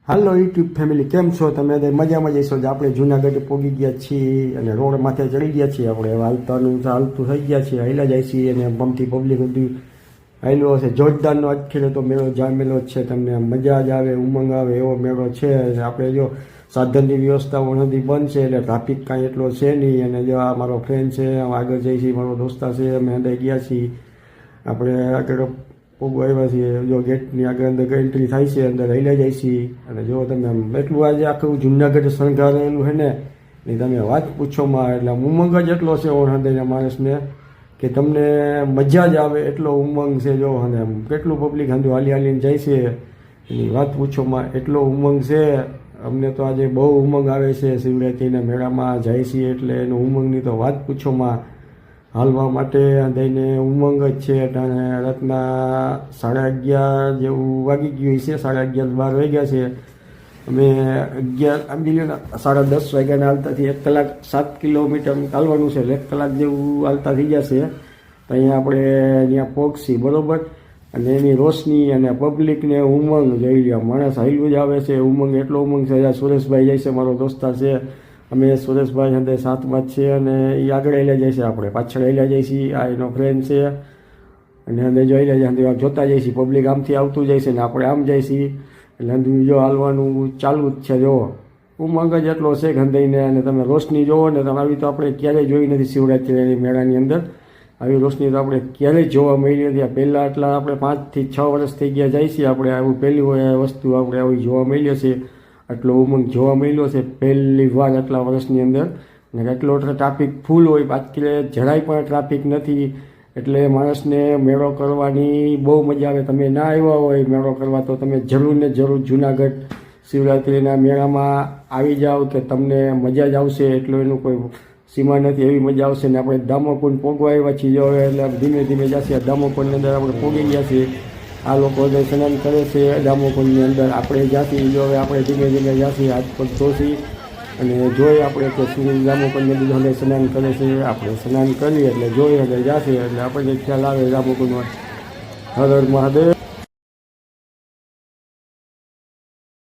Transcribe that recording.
હાલો YouTube family, કેમ છો તમે? મજામાં જઈશો. આપણે જુનાગઢ પોગી ગયા છીએ અને રોડ માથે ચડી ગયા છીએ. આપણે હાલતું થઈ ગયા છીએ, હાઈલા જાય છીએ અને બમથી પબ્લિક બધું હાઈલો હશે. જોરદારનો આજખેડે તો મેળો જામેલો છે. તમને મજા જ આવે, ઉમંગ આવે એવો મેળો છે. આપણે જો સાધનની વ્યવસ્થાઓ નથી બંધ છે એટલે ટ્રાફિક કાંઈ એટલો છે નહીં. અને જો આ મારો ફ્રેન્ડ છે, આગળ જઈ છીએ, મારો દોસ્તા છે, અમે અંદર ગયા છીએ. આપણે આગળ પોગો આવ્યા છીએ. જો ગેટની આગળ અંદર એન્ટ્રી થાય છે, અંદર હાઈલા જાય છીએ. અને જો તમે એટલું આજે આખું જુનાગઢ શણગારેલું છે ને એ તમે વાત પૂછોમાં. એટલે ઉમંગ જ એટલો છે ઓળખાણના માણસને કે તમને મજા જ આવે એટલો ઉમંગ છે. જો અને કેટલું પબ્લિક હાંધું હાલી હાલીને જાય છે એની વાત પૂછોમાં, એટલો ઉમંગ છે. અમને તો આજે બહુ ઉમંગ આવે છે. શિવરાત્રિના મેળામાં જાય છીએ એટલે એનું ઉમંગની તો વાત પૂછોમાં. હાલવા માટે દઈને ઉમંગ જ છે. અને રાતના 11:30 જેવું વાગી ગયું છે. 11:30 12 વાગ્યા છે. અમે 10:30 વાગ્યાના હાલતાથી 1 કલાક 7 કિલોમીટર ચાલવાનું છે. 1 કલાક જેવું હાલતા થઈ જશે. તો અહીંયા આપણે ત્યાં પહોંચી બરાબર. અને એની રોશની અને પબ્લિકને ઉમંગ જોઈ લો. માણસ હાઈલું જ આવે છે. ઉમંગ એટલો ઉમંગ છે. સુરેશભાઈ જાય છે, મારો દોસ્તાર છે. અમે સુરેશભાઈ સાથે સાથમાં જ છે. અને એ આગળ હાલ્યા જાય છે, આપણે પાછળ હાલ્યા જાય છીએ. આ એનો ફ્રેન્ડ છે. અને અમે જોઈ લે જોતા જઈએ છીએ. પબ્લિક આમથી આવતું જાય છે ને આપણે આમ જાય છીએ. એટલે જો હાલવાનું ચાલુ જ છે. જો ઉમંગ જ એટલો છે ગંધાઈને. અને તમે રોશની જોવો ને, તમે આવી તો આપણે ક્યારેય જોઈ નથી. શિવરાત્રિની મેળાની અંદર આવી રોશની તો આપણે ક્યારેય જોવા મળી નથી. પહેલાં એટલા આપણે 5 થી 6 વર્ષ થઈ ગયા જાય છીએ. આપણે આવું પહેલી વસ્તુ આપણે આવી જોવા મળી છે. આટલો ઉમંગ જોવા મળ્યો છે પહેલી વાર આટલા વર્ષની અંદર. અને એટલો ટ્રાફિક ફૂલ હોય, બાકી જરાય પણ ટ્રાફિક નથી. એટલે માણસને મેળો કરવાની બહુ મજા આવે. તમે ના આવ્યા હોય મેળો કરવા તો તમે જરૂર ને જરૂર જુનાગઢ શિવરાત્રિના મેળામાં આવી જાઓ કે તમને મજા જ આવશે. એટલું એનું કોઈ સીમા નથી, એવી મજા આવશે. ને આપણે દામોકુંડ પોગવા આવ્યા છીએ જો, એટલે ધીમે ધીમે જશે. દામોકુંડની અંદર આપણે પોગી ગયા છીએ. આ લોકો સ્નાન કરે છે દામોકુંડની અંદર. આપણે જ્યાંથી જો હવે આપણે ધીમે ધીમે જ્યાંથી હાથ પગ ધોશી અને જોઈએ આપણે કે દામોકુંડની અંદર સ્નાન કરે છે. આપણે સ્નાન કરીએ એટલે જોઈએ એટલે જશે એટલે આપણને ખ્યાલ આવે દામોકુંડમાં. હર હર મહાદેવ.